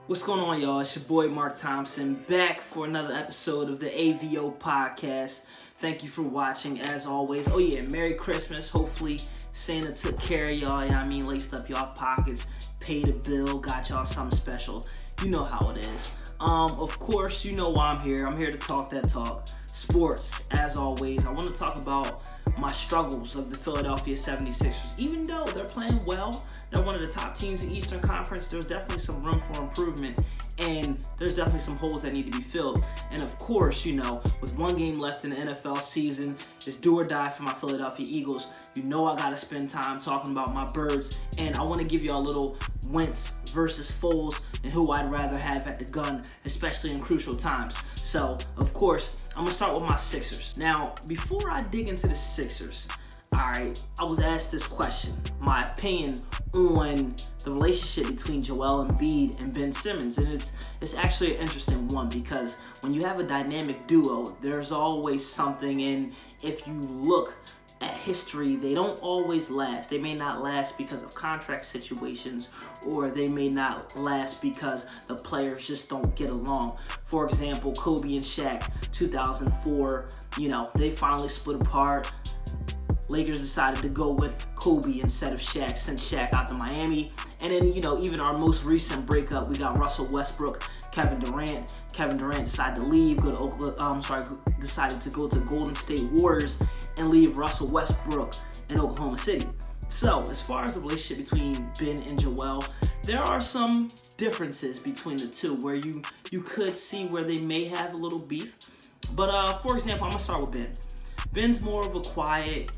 What's going on, y'all? It's your boy Mark Thompson, back for another episode of the AVOPODCAST. Thank you for watching, as always. Oh yeah, Merry Christmas. Hopefully Santa took care of y'all, laced up y'all pockets, paid a bill, got y'all something special. You know how it is. Of course, you know why I'm here. I'm here to talk that talk. Sports, as always. I want to talk about my struggles of the Philadelphia 76ers. Even though they're playing well, they're one of the top teams in the Eastern Conference, there's definitely some room for improvement, and there's definitely some holes that need to be filled. And of course, with one game left in the NFL season, it's do or die for my Philadelphia Eagles. You know I gotta spend time talking about my birds, and I want to give you a little Wentz versus Foles and who I'd rather have at the gun, especially in crucial times. So, of course, I'm going to start with my Sixers. Now, before I dig into the Sixers, I was asked this question, my opinion on the relationship between Joel Embiid and Ben Simmons. And it's actually an interesting one, because when you have a dynamic duo, there's always something, and if you look at history, they don't always last. They may not last because of contract situations, or they may not last because the players just don't get along. For example, Kobe and Shaq, 2004, they finally split apart. Lakers decided to go with Kobe instead of Shaq, sent Shaq out to Miami. And then, even our most recent breakup, we got Russell Westbrook, Kevin Durant. Kevin Durant decided to leave, decided to go to Golden State Warriors and leave Russell Westbrook in Oklahoma City. So, as far as the relationship between Ben and Joel, there are some differences between the two where you could see where they may have a little beef. But for example, I'm gonna start with Ben. Ben's more of a quiet,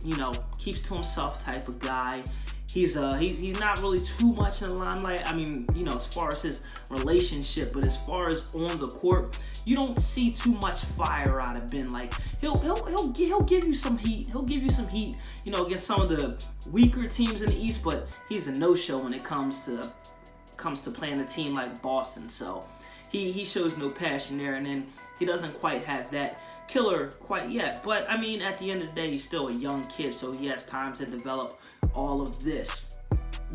keeps to himself type of guy. He's not really too much in the limelight. As far as his relationship, but as far as on the court, you don't see too much fire out of Ben. Like he'll give you some heat. He'll give you some heat, against some of the weaker teams in the East. But he's a no-show when it comes to playing a team like Boston. So he shows no passion there, and then he doesn't quite have that killer quite yet. But at the end of the day, he's still a young kid, so he has time to develop all of this.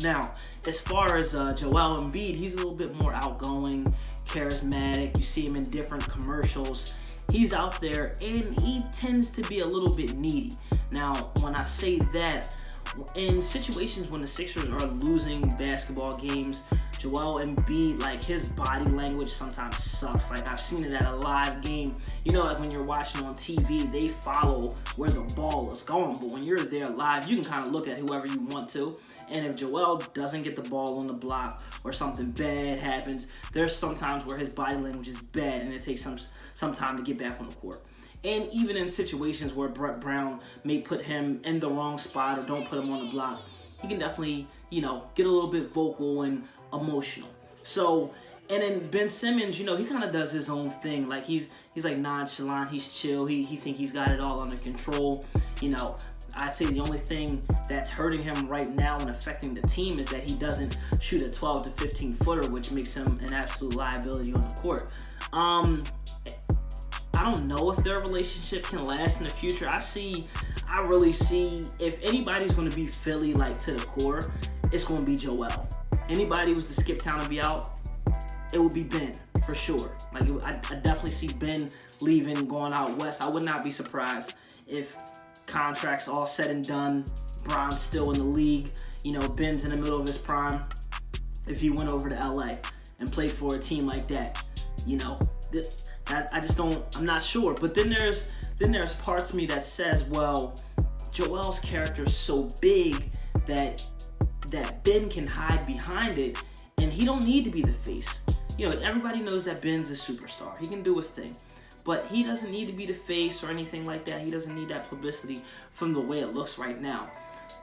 Now, as far as Joel Embiid, he's a little bit more outgoing, charismatic. You see him in different commercials. He's out there, and he tends to be a little bit needy. Now, when I say that, in situations when the Sixers are losing basketball games, Joel Embiid, his body language sometimes sucks. I've seen it at a live game. Like when you're watching on TV, they follow where the ball is going. But when you're there live, you can kind of look at whoever you want to. And if Joel doesn't get the ball on the block or something bad happens, there's sometimes where his body language is bad, and it takes some time to get back on the court. And even in situations where Brett Brown may put him in the wrong spot or don't put him on the block, he can definitely, get a little bit vocal and emotional. So, and then Ben Simmons, he kind of does his own thing. He's nonchalant, he's chill, he think he's got it all under control. I'd say the only thing that's hurting him right now and affecting the team is that he doesn't shoot a 12 to 15 footer, which makes him an absolute liability on the court. I don't know if their relationship can last in the future. I really see, if anybody's going to be Philly to the core, it's going to be Joel. Anybody was to skip town and be out, it would be Ben for sure. I definitely see Ben leaving, going out west. I would not be surprised if contracts all said and done, Bron's still in the league, Ben's in the middle of his prime. If he went over to LA and played for a team like that, I just don't, I'm not sure. But then there's parts of me that says, well, Joel's character is so big that Ben can hide behind it, and he don't need to be the face. Everybody knows that Ben's a superstar. He can do his thing, but he doesn't need to be the face or anything like that. He doesn't need that publicity from the way it looks right now.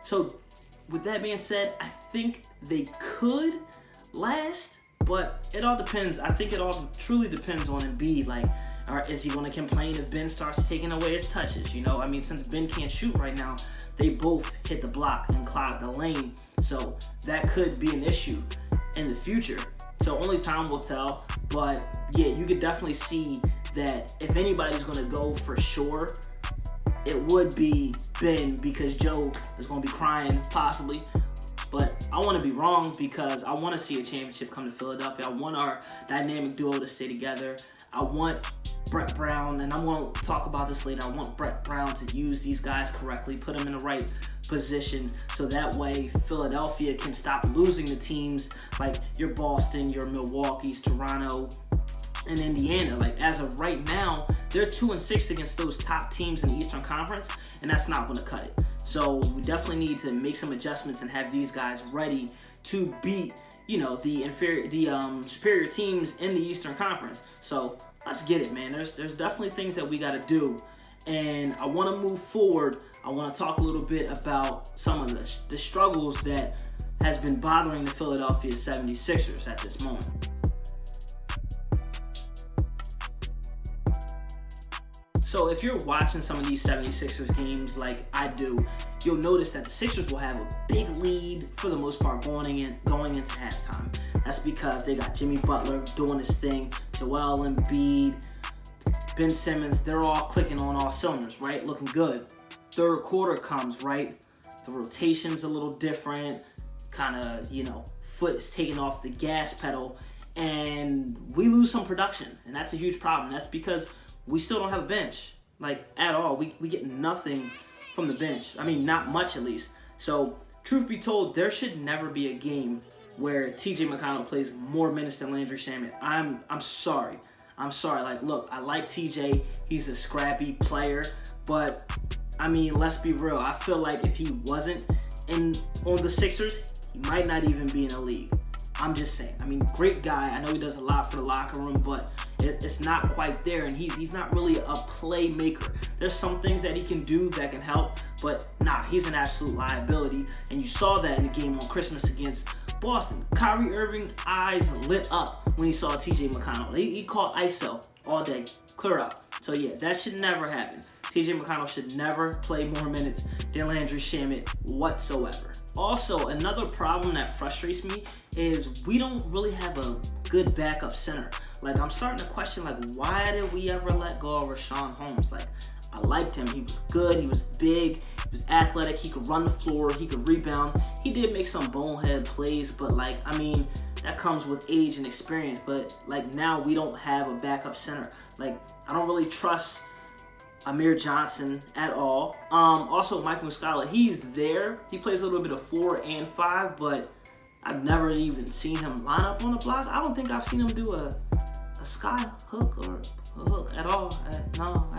So with that being said, I think they could last, but it all depends. I think it all truly depends on Embiid. Or is he going to complain if Ben starts taking away his touches? Since Ben can't shoot right now, they both hit the block and clog the lane. So that could be an issue in the future. So only time will tell. But yeah, you could definitely see that if anybody's going to go for sure, it would be Ben, because Joe is going to be crying possibly But I want to be wrong because I want to see a championship come to Philadelphia. I want our dynamic duo to stay together. I want Brett Brown, and I'm going to talk about this later, I want Brett Brown to use these guys correctly, put them in the right position, so that way Philadelphia can stop losing to teams like your Boston, your Milwaukee's, Toronto, and Indiana. Like, as of right now, they're 2-6 against those top teams in the Eastern Conference, and that's not going to cut it. So we definitely need to make some adjustments and have these guys ready to beat, you know, the superior teams in the Eastern Conference. So let's get it, man. There's definitely things that we got to do, and I want to move forward. I want to talk a little bit about some of the struggles that has been bothering the Philadelphia 76ers at this moment. So if you're watching some of these 76ers games like I do, you'll notice that the Sixers will have a big lead for the most part going into halftime. That's because they got Jimmy Butler doing his thing, Joel Embiid, Ben Simmons, they're all clicking on all cylinders, right? Looking good. Third quarter comes, right? The rotation's a little different, kind of, you know, foot is taking off the gas pedal, and we lose some production, and that's a huge problem. That's because we still don't have a bench, like, at all. We get nothing from the bench. I mean, not much at least. So, truth be told, there should never be a game where TJ McConnell plays more minutes than Landry Shamet. I'm sorry. I'm sorry. Like, look, I like TJ. He's a scrappy player, but I mean, let's be real. I feel like if he wasn't on the Sixers, he might not even be in the league. I'm just saying. I mean, great guy. I know he does a lot for the locker room, but it's not quite there, and he's not really a playmaker. There's some things that he can do that can help, but nah, he's an absolute liability, and you saw that in the game on Christmas against Boston. Kyrie Irving eyes lit up when he saw TJ McConnell. He called ISO all day. Clear out. So yeah, that should never happen. TJ McConnell should never play more minutes than Landry Shamet whatsoever. Also, another problem that frustrates me is we don't really have a good backup center. Like, I'm starting to question, like, why did we ever let go of Rashawn Holmes? Like, I liked him. He was good. He was big. He was athletic. He could run the floor. He could rebound. He did make some bonehead plays, but, like, I mean, that comes with age and experience. But, like, now we don't have a backup center. Like, I don't really trust Amir Johnson at all. Also, Mike Muscala, he's there. He plays a little bit of 4 and 5, but I've never even seen him line up on the block. I don't think I've seen him do a sky hook or a hook at all. No,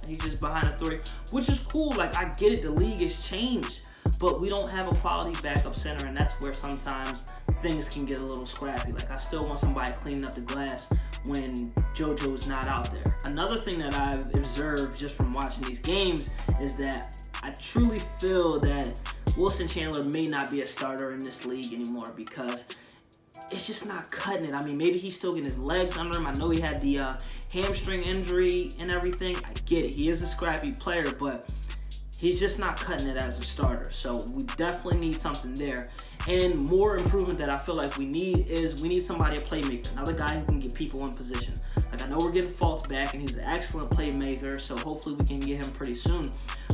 he's just behind a 3, which is cool. Like, I get it, the league has changed, but we don't have a quality backup center, and that's where sometimes things can get a little scrappy. Like, I still want somebody cleaning up the glass when JoJo's not out there. Another thing that I've observed just from watching these games is that I truly feel that Wilson Chandler may not be a starter in this league anymore because it's just not cutting it. I mean, maybe he's still getting his legs under him. I know he had the hamstring injury and everything. I get it. He is a scrappy player, but he's just not cutting it as a starter. So we definitely need something there. And more improvement that I feel like we need somebody, a playmaker, another guy who can get people in position. Like, I know we're getting Fultz back, and he's an excellent playmaker, so hopefully we can get him pretty soon.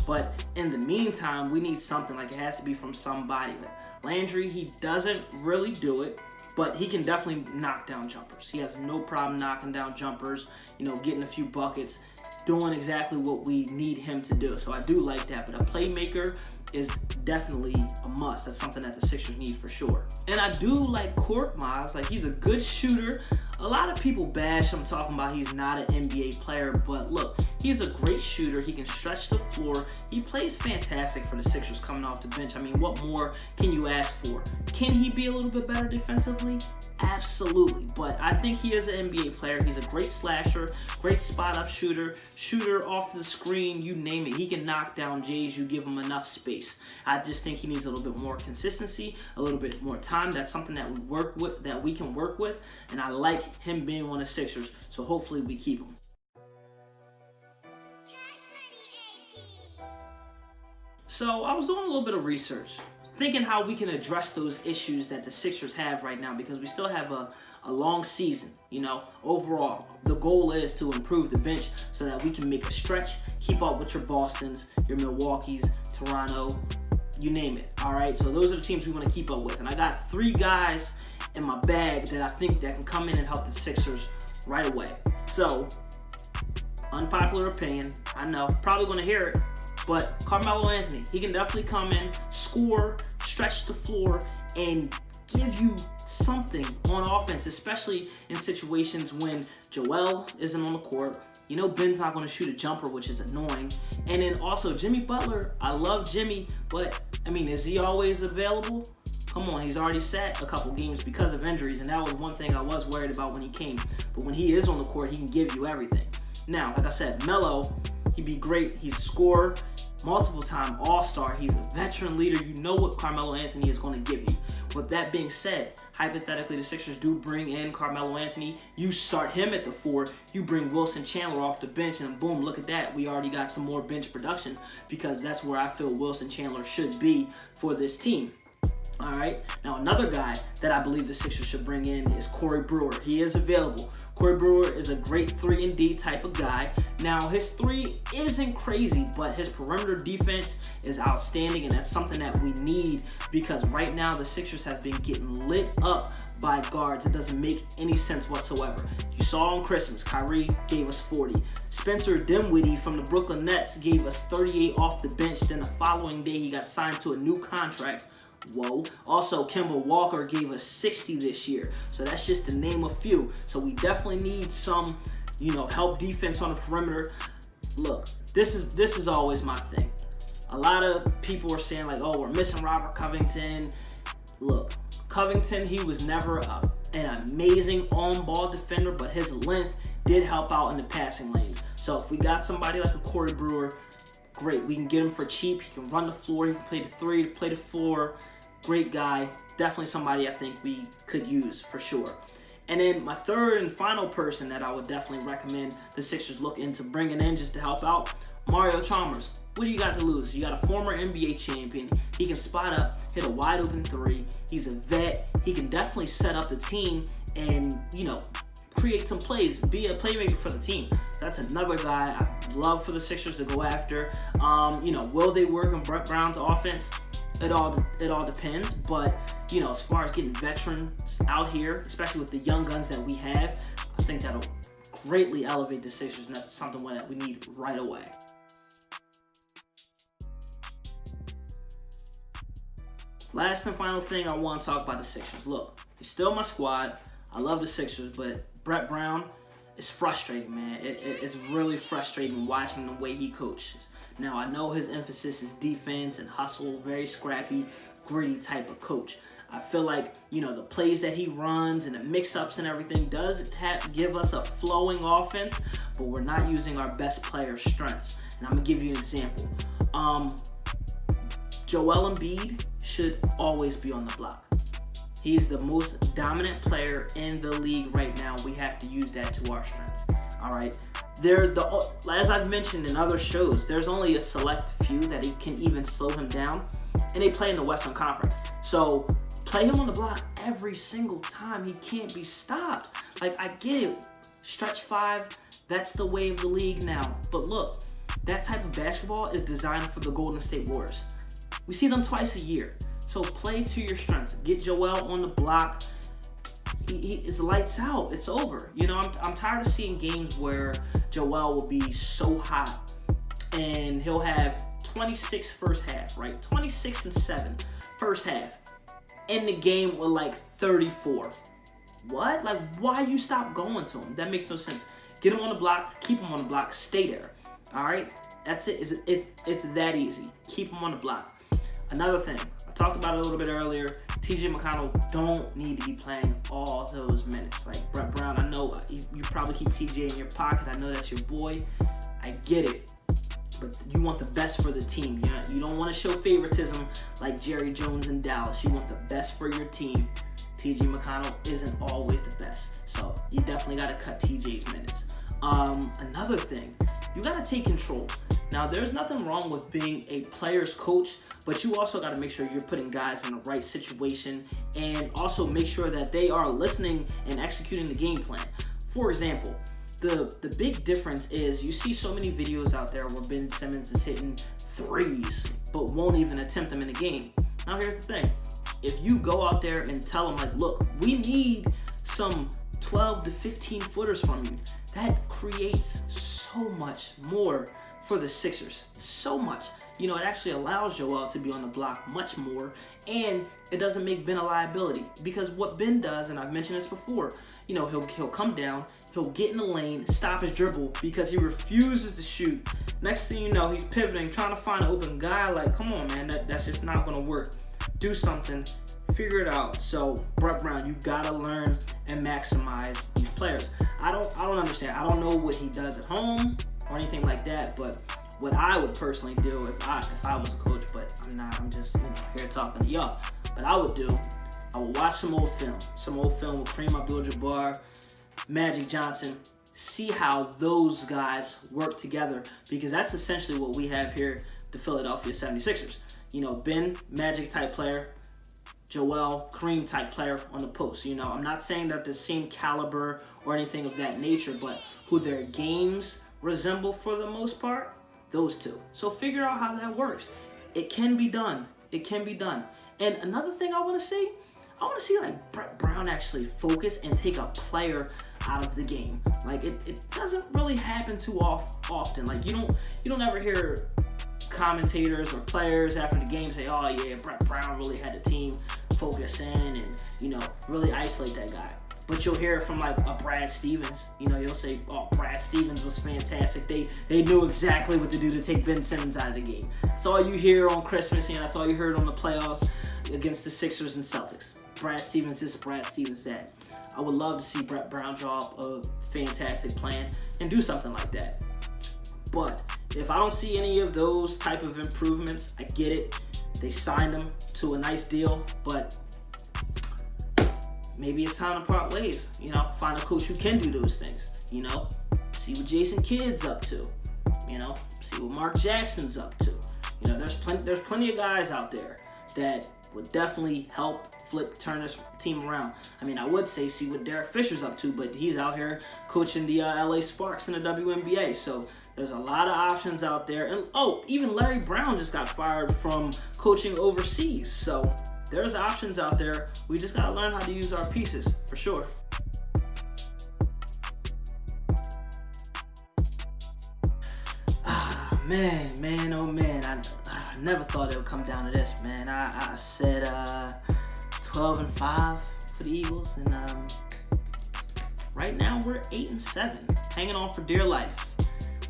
But in the meantime, we need something. Like, it has to be from somebody. Like Landry, he doesn't really do it, but he can definitely knock down jumpers. He has no problem knocking down jumpers, you know, getting a few buckets, doing exactly what we need him to do. So I do like that, but a playmaker is definitely a must. That's something that the Sixers need for sure. And I do like Korkmaz. Like, he's a good shooter. A lot of people bash him, talking about he's not an NBA player, but look, he's a great shooter. He can stretch the floor. He plays fantastic for the Sixers coming off the bench. I mean, what more can you ask for? Can he be a little bit better defensively? Absolutely, but I think he is an NBA player. He's a great slasher, great spot-up shooter, shooter off the screen, you name it. He can knock down Jays. You give him enough space. I just think he needs a little bit more consistency, a little bit more time. That's something that we can work with, and I like him being one of the Sixers, so hopefully we keep him. So I was doing a little bit of research, thinking how we can address those issues that the Sixers have right now, because we still have a long season, you know. Overall, the goal is to improve the bench so that we can make a stretch, keep up with your Bostons, your Milwaukees, Toronto, you name it. All right, so those are the teams we want to keep up with. And I got 3 guys in my bag that I think that can come in and help the Sixers right away. So, unpopular opinion, I know, probably going to hear it, but Carmelo Anthony, he can definitely come in, score, stretch the floor, and give you something on offense, especially in situations when Joel isn't on the court. You know Ben's not going to shoot a jumper, which is annoying. And then also Jimmy Butler, I love Jimmy, but I mean, is he always available? Come on, he's already sat a couple games because of injuries, and that was one thing I was worried about when he came. But when he is on the court, he can give you everything. Now, like I said, Melo, he'd be great. He's scored multiple-time All-Star. He's a veteran leader. You know what Carmelo Anthony is going to give you. With that being said, hypothetically, the Sixers do bring in Carmelo Anthony. You start him at the 4. You bring Wilson Chandler off the bench, and boom, look at that. We already got some more bench production because that's where I feel Wilson Chandler should be for this team. All right, now another guy that I believe the Sixers should bring in is Corey Brewer. He is available. Corey Brewer is a great 3-and-D type of guy. Now, his 3 isn't crazy, but his perimeter defense is outstanding, and that's something that we need because right now the Sixers have been getting lit up by guards. It doesn't make any sense whatsoever. You saw on Christmas, Kyrie gave us 40. Spencer Dinwiddie from the Brooklyn Nets gave us 38 off the bench. Then the following day, he got signed to a new contract. Whoa. Also, Kemba Walker gave us 60 this year. So that's just to name a few. So we definitely need some, help defense on the perimeter. Look, this is always my thing. A lot of people are saying like, oh, we're missing Robert Covington. Look, Covington, he was never an amazing on-ball defender, but his length did help out in the passing lanes. So if we got somebody like a Corey Brewer, great. We can get him for cheap. He can run the floor. He can play the 3, play the 4. Great guy. Definitely somebody I think we could use for sure. And then my third and final person that I would definitely recommend the Sixers look into bringing in just to help out, Mario Chalmers. What do you got to lose? You got a former NBA champion. He can spot up, hit a wide open 3. He's a vet. He can definitely set up the team and, create some plays, be a playmaker for the team. So that's another guy I'd love for the Sixers to go after. Will they work in Brett Brown's offense? It all depends, but as far as getting veterans out here, especially with the young guns that we have, I think that'll greatly elevate the Sixers, and that's something that we need right away. Last and final thing I want to talk about the Sixers. Look, he's still my squad. I love the Sixers, but Brett Brown is frustrating, man. It's really frustrating watching the way he coaches. Now, I know his emphasis is defense and hustle, very scrappy, gritty type of coach. I feel like, the plays that he runs and the mix-ups and everything does give us a flowing offense, but we're not using our best player's strengths. And I'm going to give you an example. Joel Embiid should always be on the block. He's the most dominant player in the league right now. We have to use that to our strengths. All right. As I've mentioned in other shows, there's only a select few that he can even slow him down, and they play in the Western Conference. So play him on the block every single time. He can't be stopped. Like, I get it. Stretch 5, that's the way of the league now. But look, that type of basketball is designed for the Golden State Warriors. We see them twice a year. So play to your strengths. Get Joel on the block. It's lights out. It's over. I'm tired of seeing games where Joel will be so hot and he'll have 26 first half, right? 26 and 7 first half. End the game with like 34. What? Like, why you stop going to him? That makes no sense. Get him on the block. Keep him on the block. Stay there. All right? That's it. It's that easy. Keep him on the block. Another thing, I talked about it a little bit earlier, TJ McConnell don't need to be playing all those minutes. Like Brett Brown, I know you probably keep TJ in your pocket. I know that's your boy. I get it. But you want the best for the team. You don't want to show favoritism like Jerry Jones in Dallas. You want the best for your team. TJ McConnell isn't always the best. So you definitely got to cut TJ's minutes. Another thing, you got to take control. Now, there's nothing wrong with being a player's coach, but you also got to make sure you're putting guys in the right situation and also make sure that they are listening and executing the game plan. For example, the big difference is you see so many videos out there where Ben Simmons is hitting threes, but won't even attempt them in the game. Now here's the thing. If you go out there and tell them, like, look, we need some 12 to 15 footers from you, that creates so much more for the Sixers. So much. You know, it actually allows Joel to be on the block much more, and it doesn't make Ben a liability. Because what Ben does, and I've mentioned this before, you know, he'll come down, he'll get in the lane, stop his dribble because he refuses to shoot. Next thing you know, he's pivoting, trying to find an open guy. Like, come on, man, that's just not going to work. Do something. Figure it out. So, Brett Brown, you gotta learn and maximize these players. I don't understand. I don't know what he does at home or anything like that, but what I would personally do if I was a coach, but I'm not. I'm just here talking to y'all. But I would watch some old film with Kareem Abdul-Jabbar, Magic Johnson. See how those guys work together, because that's essentially what we have here, the Philadelphia 76ers. You know, Ben, Magic type player, Joel, Kareem type player on the post. You know, I'm not saying they're the same caliber or anything of that nature, but who their games resemble for the most part, those two. So figure out how that works. It can be done. It can be done. And another thing I want to see like Brett Brown actually focus and take a player out of the game. Like it doesn't really happen too often. Like you don't ever hear commentators or players after the game say, oh yeah, Brett Brown really had the team focus in and, really isolate that guy. But you'll hear it from like a Brad Stevens. You'll say, oh, Brad Stevens was fantastic. They knew exactly what to do to take Ben Simmons out of the game. That's all you hear on Christmas, and that's all you heard on the playoffs against the Sixers and Celtics. Brad Stevens this, Brad Stevens that. I would love to see Brett Brown draw up a fantastic plan and do something like that. But if I don't see any of those type of improvements, I get it. They signed him to a nice deal, but maybe it's time to part ways. Find a coach who can do those things. See what Jason Kidd's up to. See what Mark Jackson's up to. There's plenty of guys out there that would definitely help turn this team around. I would say see what Derek Fisher's up to, but he's out here coaching the LA Sparks in the WNBA. So there's a lot of options out there. And even Larry Brown just got fired from coaching overseas. So there's options out there. We just gotta learn how to use our pieces, for sure. Man, oh man, I never thought it would come down to this, man. I said 12-5 for the Eagles, and right now we're 8-7, hanging on for dear life,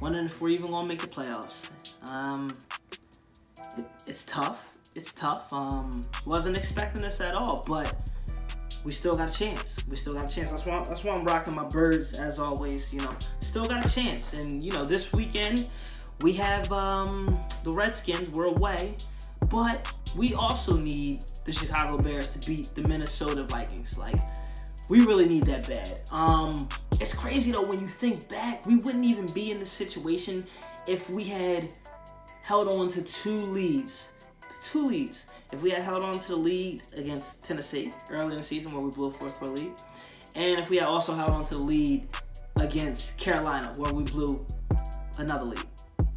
wondering if we're even gonna make the playoffs. It's tough. It's tough. Wasn't expecting this at all, but we still got a chance. That's why I'm rocking my birds as always. Still got a chance. And this weekend we have the Redskins. We're away, but we also need the Chicago Bears to beat the Minnesota Vikings. Like, we really need that bad. It's crazy though when you think back. We wouldn't even be in this situation if we had held on to two leads. If we had held on to the lead against Tennessee early in the season where we blew a 4-4 lead, and if we had also held on to the lead against Carolina where we blew another lead.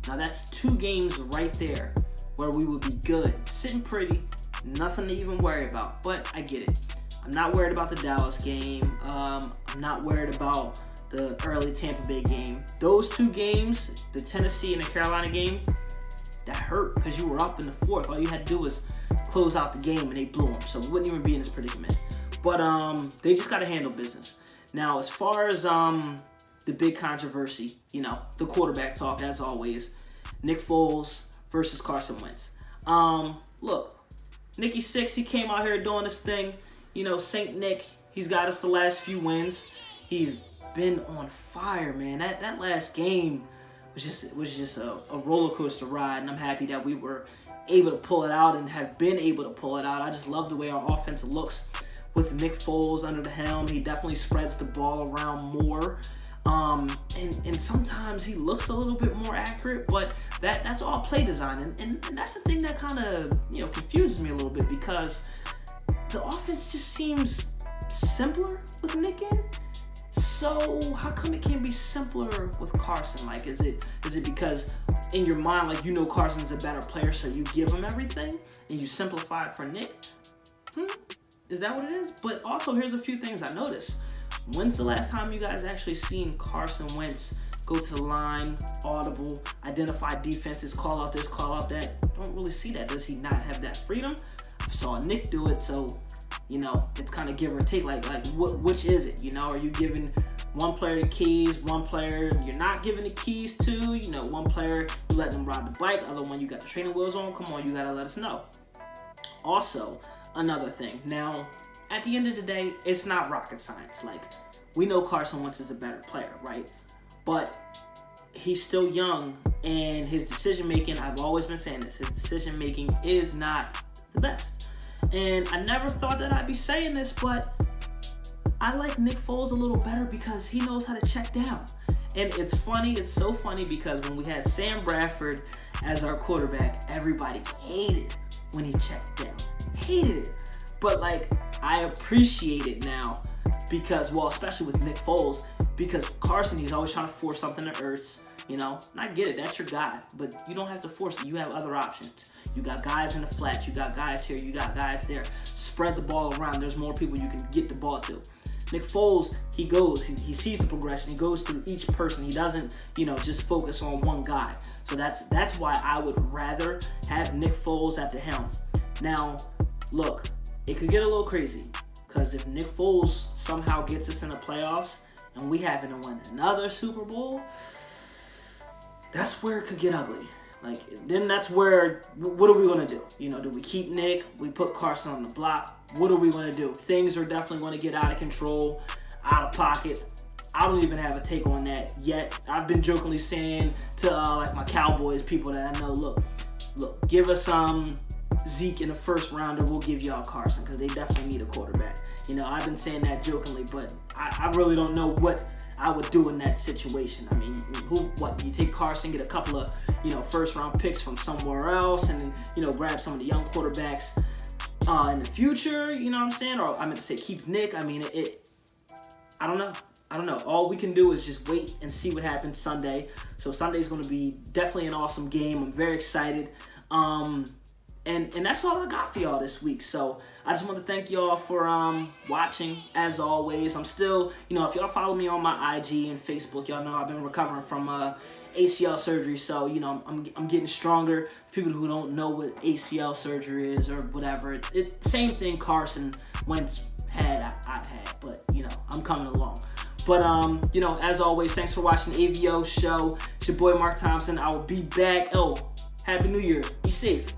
Now that's 2 games right there where we would be good, sitting pretty, nothing to even worry about. But I get it. I'm not worried about the Dallas game. I'm not worried about the early Tampa Bay game. Those 2 games, the Tennessee and the Carolina game, that hurt because you were up in the 4th. All you had to do was close out the game and they blew them. So we wouldn't even be in this predicament. But they just got to handle business. Now, as far as the big controversy, the quarterback talk as always, Nick Foles versus Carson Wentz. Look, Nicky Six, he came out here doing this thing. Saint Nick, he's got us the last few wins. He's been on fire, man. That last game was just a roller coaster ride, and I'm happy that we were able to pull it out and have been able to pull it out. I just love the way our offense looks with Nick Foles under the helm. He definitely spreads the ball around more, and sometimes he looks a little bit more accurate, but that's all play design, and that's the thing that kind of confuses me a little bit, because the offense just seems simpler with Nick in. So how come it can't be simpler with Carson? Like, is it because in your mind, like, you know Carson's a better player, so you give him everything and you simplify it for Nick? Is that what it is? But also, here's a few things I noticed. When's the last time you guys actually seen Carson Wentz go to the line, audible, identify defenses, call out this, call out that? Don't really see that. Does he not have that freedom? I saw Nick do it, so, you know, it's kind of give or take. Like which is it? You know, are you giving one player the keys, one player you're not giving the keys to? You know, one player you let them ride the bike, other one you got the training wheels on? Come on, you got to let us know. Also, another thing. Now, at the end of the day, it's not rocket science. Like, we know Carson Wentz is a better player, right? But he's still young, and his decision-making, I've always been saying this, his decision-making is not the best. And I never thought that I'd be saying this, but I like Nick Foles a little better because he knows how to check down. And it's funny, it's so funny, because when we had Sam Bradford as our quarterback, everybody hated when he checked down. Hated it. But, like, I appreciate it now because, well, especially with Nick Foles, because Carson, he's always trying to force something to Ertz, you know. And I get it, that's your guy, but you don't have to force it. You have other options. You got guys in the flats, you got guys here, you got guys there. Spread the ball around. There's more people you can get the ball to. Nick Foles, he goes, he sees the progression, he goes through each person. He doesn't, you know, just focus on one guy. So that's why I would rather have Nick Foles at the helm. Now, look, it could get a little crazy, because if Nick Foles somehow gets us in the playoffs and we happen to win another Super Bowl, that's where it could get ugly. Like, then that's where, what are we going to do? You know, do we keep Nick? We put Carson on the block? What are we going to do? Things are definitely going to get out of control, out of pocket. I don't even have a take on that yet. I've been jokingly saying to like my Cowboys people that I know, look, give us Zeke in the first rounder, we'll give y'all Carson, because they definitely need a quarterback. You know, I've been saying that jokingly, but I really don't know what I would do in that situation. I mean, you take Carson, get a couple of, you know, first round picks from somewhere else, and then, you know, grab some of the young quarterbacks in the future, you know what I'm saying? Or I meant to say keep Nick. I mean, I don't know. All we can do is just wait and see what happens Sunday. So Sunday's going to be definitely an awesome game. I'm very excited. And that's all I got for y'all this week. So I just want to thank y'all for watching. As always, I'm still, you know, if y'all follow me on my IG and Facebook, y'all know I've been recovering from ACL surgery. So, you know, I'm getting stronger. For people who don't know what ACL surgery is or whatever, same thing Carson Wentz had, I had, but, you know, I'm coming along. But, you know, as always, thanks for watching the AVO show. It's your boy, Mark Thompson. I will be back. Oh, Happy New Year. Be safe.